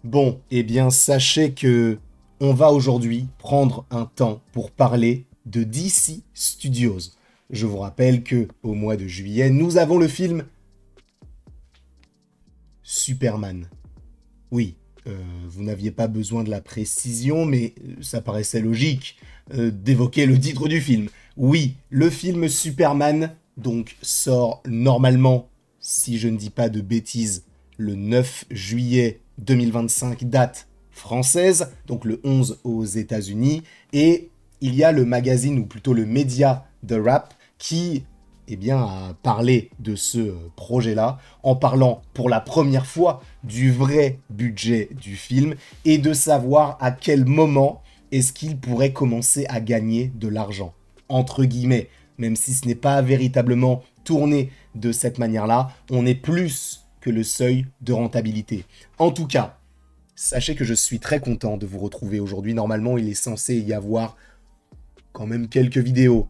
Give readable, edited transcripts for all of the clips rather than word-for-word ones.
Bon, eh bien, sachez que on va aujourd'hui prendre un temps pour parler de DC Studios. Je vous rappelle que au mois de juillet, nous avons le film Superman. Oui, vous n'aviez pas besoin de la précision, mais ça paraissait logique d'évoquer le titre du film. Oui, le film Superman, donc, sort normalement, si je ne dis pas de bêtises, le 9 juillet 2025, date française, donc le 11 aux États-Unis, et il y a le magazine, ou plutôt le média The Wrap, qui eh bien, a parlé de ce projet-là, en parlant pour la première fois du vrai budget du film et de savoir à quel moment est-ce qu'il pourrait commencer à gagner de l'argent. Entre guillemets, même si ce n'est pas véritablement tourné de cette manière-là, on est plus que le seuil de rentabilité. En tout cas, sachez que je suis très content de vous retrouver aujourd'hui. Normalement, il est censé y avoir quand même quelques vidéos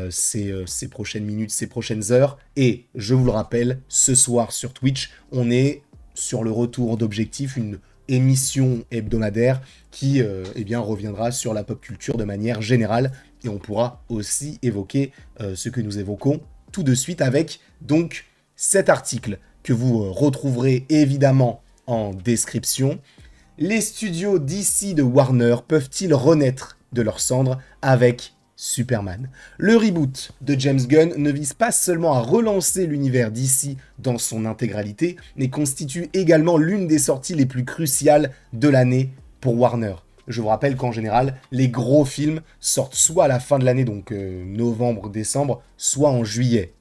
ces prochaines minutes, ces prochaines heures. Et je vous le rappelle, ce soir sur Twitch, on est sur le retour d'Objectif, une émission hebdomadaire qui eh bien, reviendra sur la pop culture de manière générale. Et on pourra aussi évoquer ce que nous évoquons tout de suite avec donc cet article que vous retrouverez évidemment en description. Les studios DC de Warner peuvent-ils renaître de leurs cendres avec Superman? Le reboot de James Gunn ne vise pas seulement à relancer l'univers DC dans son intégralité, mais constitue également l'une des sorties les plus cruciales de l'année pour Warner. Je vous rappelle qu'en général, les gros films sortent soit à la fin de l'année, donc novembre-décembre, soit en juillet,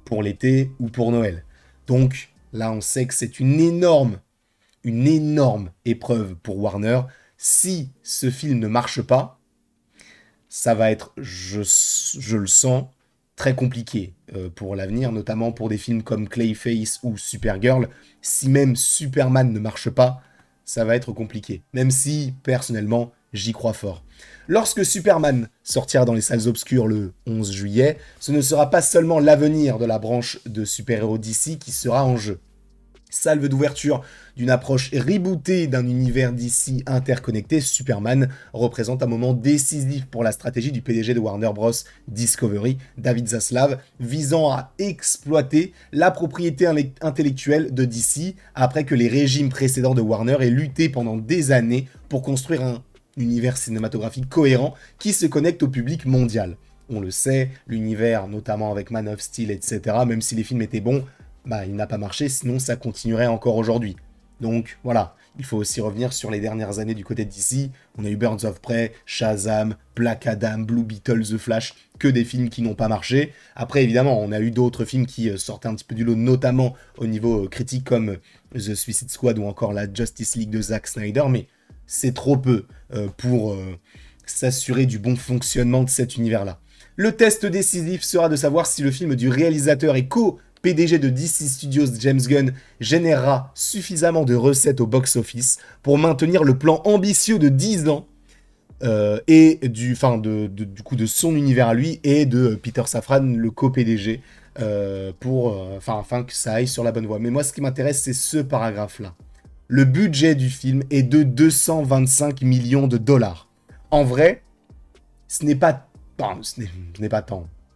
pour l'été ou pour Noël. Donc là, on sait que c'est une énorme épreuve pour Warner. Si ce film ne marche pas, ça va être, je le sens, très compliqué pour l'avenir, notamment pour des films comme Clayface ou Supergirl. Si même Superman ne marche pas, ça va être compliqué. Même si, personnellement, j'y crois fort. Lorsque Superman sortira dans les salles obscures le 11 juillet, ce ne sera pas seulement l'avenir de la branche de super-héros d'ici qui sera en jeu. Salve d'ouverture d'une approche rebootée d'un univers d'ici interconnecté, Superman représente un moment décisif pour la stratégie du PDG de Warner Bros. Discovery, David Zaslav, visant à exploiter la propriété intellectuelle de DC après que les régimes précédents de Warner aient lutté pendant des années pour construire un univers cinématographique cohérent qui se connecte au public mondial. On le sait, l'univers, notamment avec Man of Steel, etc., même si les films étaient bons, bah, il n'a pas marché, sinon ça continuerait encore aujourd'hui. Donc voilà, il faut aussi revenir sur les dernières années du côté de DC. On a eu Birds of Prey, Shazam, Black Adam, Blue Beetle, The Flash, que des films qui n'ont pas marché. Après, évidemment, on a eu d'autres films qui sortaient un petit peu du lot, notamment au niveau critique, comme The Suicide Squad ou encore la Justice League de Zack Snyder, mais c'est trop peu pour s'assurer du bon fonctionnement de cet univers-là. Le test décisif sera de savoir si le film du réalisateur et PDG de DC Studios James Gunn générera suffisamment de recettes au box-office pour maintenir le plan ambitieux de 10 ans et du coup de son univers à lui et de Peter Safran, le co-PDG, afin que ça aille sur la bonne voie. Mais moi, ce qui m'intéresse, c'est ce paragraphe-là. Le budget du film est de 225 millions de dollars. En vrai, ce n'est pas tant,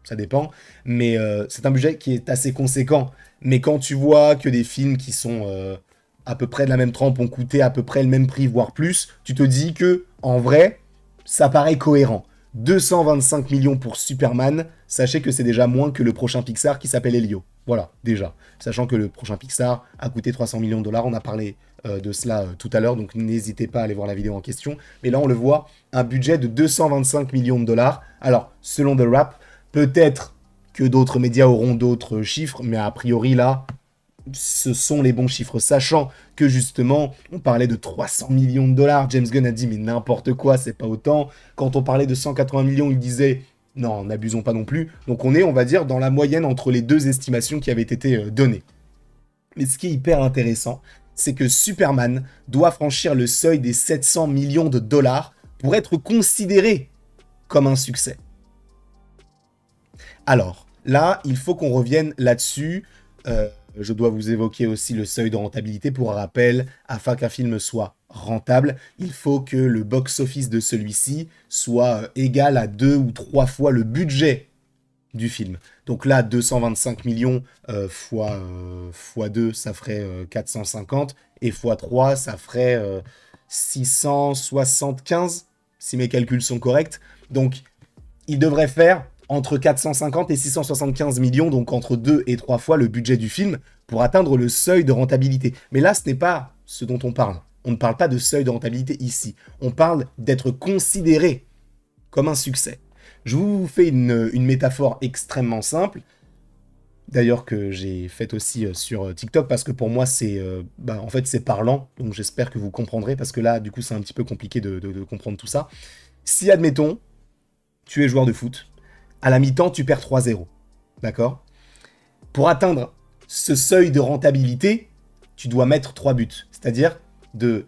ça dépend, mais c'est un budget qui est assez conséquent. Mais quand tu vois que des films qui sont à peu près de la même trempe ont coûté à peu près le même prix, voire plus, tu te dis que, en vrai, ça paraît cohérent. 225 millions pour Superman, sachez que c'est déjà moins que le prochain Pixar qui s'appelle Helio. Voilà, déjà. Sachant que le prochain Pixar a coûté 300 millions de dollars, on a parlé de cela tout à l'heure, donc n'hésitez pas à aller voir la vidéo en question. Mais là, on le voit, un budget de 225 millions de dollars. Alors, selon The Wrap, peut-être que d'autres médias auront d'autres chiffres, mais a priori, là, ce sont les bons chiffres, sachant que justement, on parlait de 300 millions de dollars, James Gunn a dit mais n'importe quoi, c'est pas autant. Quand on parlait de 180 millions, il disait non, n'abusons pas non plus. Donc on est, on va dire, dans la moyenne entre les deux estimations qui avaient été données. Mais ce qui est hyper intéressant, c'est que Superman doit franchir le seuil des 700 millions de dollars pour être considéré comme un succès. Alors, là, il faut qu'on revienne là-dessus. Je dois vous évoquer aussi le seuil de rentabilité. Pour rappel, afin qu'un film soit rentable, il faut que le box-office de celui-ci soit égal à 2 ou 3 fois le budget du film. Donc là, 225 millions fois 2, ça ferait 450, et fois 3, ça ferait 675, si mes calculs sont corrects. Donc, il devrait faire entre 450 et 675 millions, donc entre 2 et 3 fois le budget du film, pour atteindre le seuil de rentabilité. Mais là, ce n'est pas ce dont on parle. On ne parle pas de seuil de rentabilité ici. On parle d'être considéré comme un succès. Je vous fais une métaphore extrêmement simple, d'ailleurs que j'ai faite aussi sur TikTok, parce que pour moi, en fait, c'est parlant, donc j'espère que vous comprendrez, parce que là, du coup, c'est un petit peu compliqué de comprendre tout ça. Si, admettons, tu es joueur de foot, à la mi-temps, tu perds 3-0, d'accord? Pour atteindre ce seuil de rentabilité, tu dois mettre 3 buts, c'est-à-dire de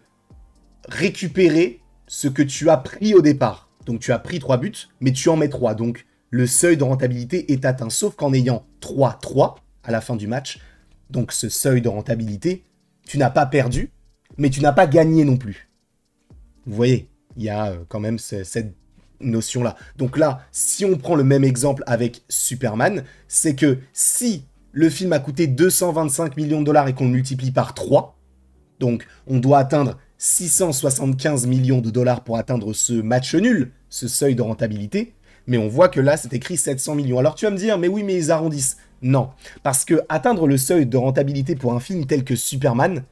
récupérer ce que tu as pris au départ. Donc tu as pris 3 buts, mais tu en mets 3. Donc le seuil de rentabilité est atteint. Sauf qu'en ayant 3-3 à la fin du match, donc ce seuil de rentabilité, tu n'as pas perdu, mais tu n'as pas gagné non plus. Vous voyez, il y a quand même cette notion-là. Donc là, si on prend le même exemple avec Superman, c'est que si le film a coûté 225 millions de dollars et qu'on le multiplie par 3, donc on doit atteindre 675 millions de dollars pour atteindre ce match nul, ce seuil de rentabilité, mais on voit que là, c'est écrit 700 millions. Alors tu vas me dire, mais oui, mais ils arrondissent. Non, parce que atteindre le seuil de rentabilité pour un film tel que Superman,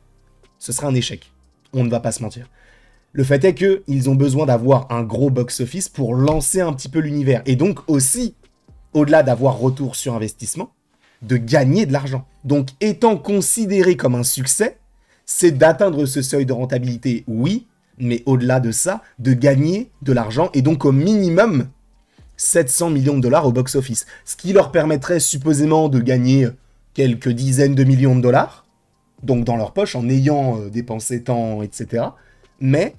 ce serait un échec. On ne va pas se mentir. Le fait est qu'ils ont besoin d'avoir un gros box-office pour lancer un petit peu l'univers. Et donc aussi, au-delà d'avoir retour sur investissement, de gagner de l'argent. Donc étant considéré comme un succès, c'est d'atteindre ce seuil de rentabilité, oui, mais au-delà de ça, de gagner de l'argent et donc au minimum 700 millions de dollars au box-office. Ce qui leur permettrait supposément de gagner quelques dizaines de millions de dollars, donc dans leur poche en ayant dépensé tant, etc. Mais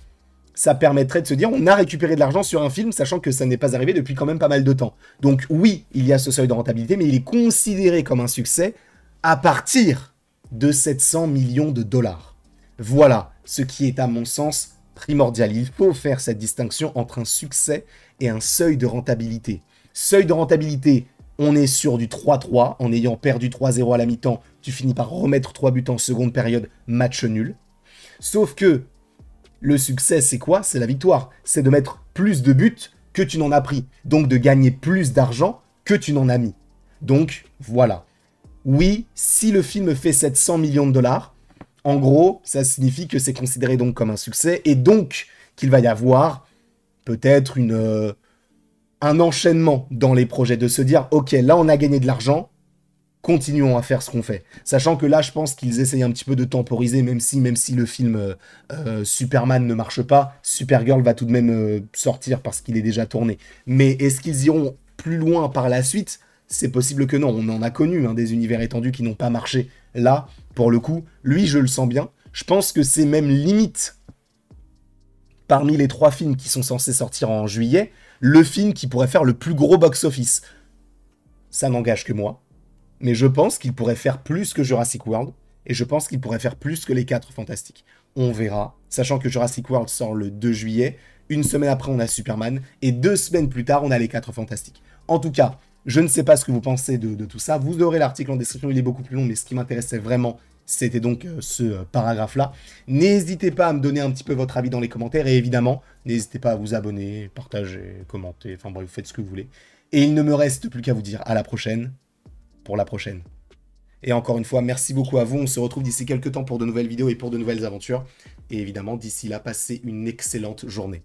ça permettrait de se dire on a récupéré de l'argent sur un film, sachant que ça n'est pas arrivé depuis quand même pas mal de temps. Donc oui, il y a ce seuil de rentabilité, mais il est considéré comme un succès à partir de 700 millions de dollars. Voilà ce qui est à mon sens primordial. Il faut faire cette distinction entre un succès et un seuil de rentabilité. Seuil de rentabilité, on est sur du 3-3, en ayant perdu 3-0 à la mi-temps, tu finis par remettre 3 buts en seconde période, match nul. Sauf que le succès, c'est quoi? C'est la victoire. C'est de mettre plus de buts que tu n'en as pris. Donc de gagner plus d'argent que tu n'en as mis. Donc voilà. Oui, si le film fait 700 millions de dollars, en gros, ça signifie que c'est considéré donc comme un succès et donc qu'il va y avoir peut-être un enchaînement dans les projets de se dire « Ok, là, on a gagné de l'argent, continuons à faire ce qu'on fait. » Sachant que là, je pense qu'ils essayent un petit peu de temporiser, même si le film Superman ne marche pas, Supergirl va tout de même sortir parce qu'il est déjà tourné. Mais est-ce qu'ils iront plus loin par la suite? C'est possible que non. On en a connu des univers étendus qui n'ont pas marché. Là, pour le coup, lui, je le sens bien. Je pense que c'est même limite, parmi les 3 films qui sont censés sortir en juillet, le film qui pourrait faire le plus gros box-office. Ça n'engage que moi. Mais je pense qu'il pourrait faire plus que Jurassic World. Et je pense qu'il pourrait faire plus que les 4 Fantastiques. On verra. Sachant que Jurassic World sort le 2 juillet. Une semaine après, on a Superman. Et 2 semaines plus tard, on a les 4 Fantastiques. En tout cas, je ne sais pas ce que vous pensez de tout ça. Vous aurez l'article en description, il est beaucoup plus long, mais ce qui m'intéressait vraiment, c'était donc ce paragraphe-là. N'hésitez pas à me donner un petit peu votre avis dans les commentaires. Et évidemment, n'hésitez pas à vous abonner, partager, commenter, enfin bref, faites ce que vous voulez. Et il ne me reste plus qu'à vous dire à la prochaine, pour la prochaine. Et encore une fois, merci beaucoup à vous. On se retrouve d'ici quelques temps pour de nouvelles vidéos et pour de nouvelles aventures. Et évidemment, d'ici là, passez une excellente journée.